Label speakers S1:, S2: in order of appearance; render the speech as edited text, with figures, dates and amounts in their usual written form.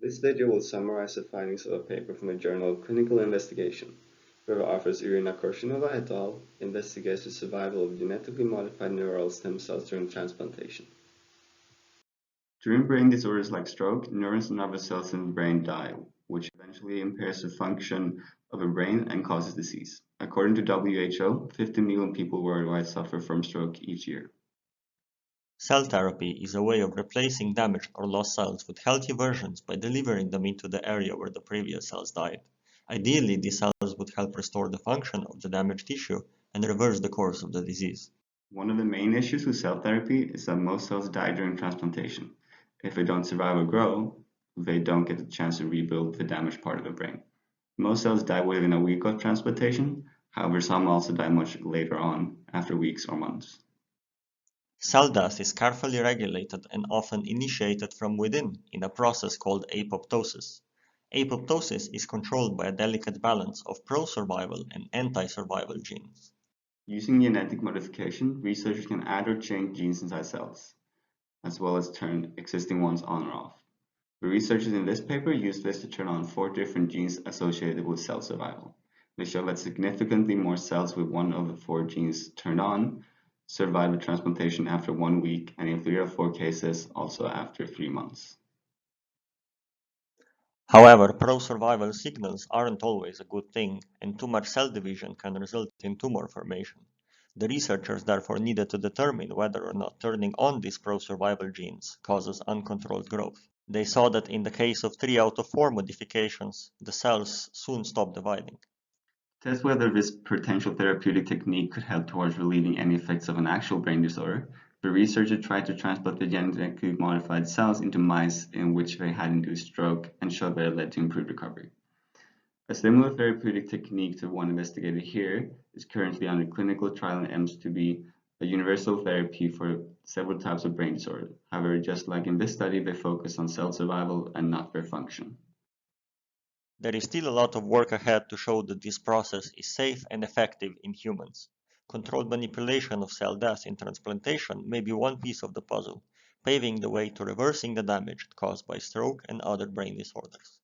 S1: This video will summarize the findings of a paper from the Journal of Clinical Investigation, where authors Korshunova et al. Investigates the survival of genetically modified neural stem cells during transplantation. During brain disorders like stroke, neurons and other cells in the brain die, which eventually impairs the function of the brain and causes disease. According to WHO, 50 million people worldwide suffer from stroke each year.
S2: Cell therapy is a way of replacing damaged or lost cells with healthy versions by delivering them into the area where the previous cells died. Ideally, these cells would help restore the function of the damaged tissue and reverse the course of the disease.
S1: One of the main issues with cell therapy is that most cells die during transplantation. If they don't survive or grow, they don't get the chance to rebuild the damaged part of the brain. Most cells die within a week of transplantation, however some also die much later on, after weeks or months.
S2: Cell death is carefully regulated and often initiated from within in a process called apoptosis. Apoptosis is controlled by a delicate balance of pro-survival and anti-survival genes.
S1: Using genetic modification, researchers can add or change genes inside cells, as well as turn existing ones on or off. The researchers in this paper used this to turn on 4 different genes associated with cell survival. They show that significantly more cells with one of the 4 genes turned on survive a transplantation after 1 week, and in 3 of 4 cases also after 3 months.
S2: However, pro-survival signals aren't always a good thing, and too much cell division can result in tumor formation. The researchers therefore needed to determine whether or not turning on these pro-survival genes causes uncontrolled growth. They saw that in the case of 3 out of 4 modifications, the cells soon stopped dividing.
S1: To test whether this potential therapeutic technique could help towards relieving any effects of an actual brain disorder, the researcher tried to transplant the genetically modified cells into mice in which they had induced stroke and showed that it led to improved recovery. A similar therapeutic technique to one investigated here is currently under clinical trial and aims to be a universal therapy for several types of brain disorder. However, just like in this study, they focus on cell survival and not their function.
S2: There is still a lot of work ahead to show that this process is safe and effective in humans. Controlled manipulation of cell death in transplantation may be one piece of the puzzle, paving the way to reversing the damage caused by stroke and other brain disorders.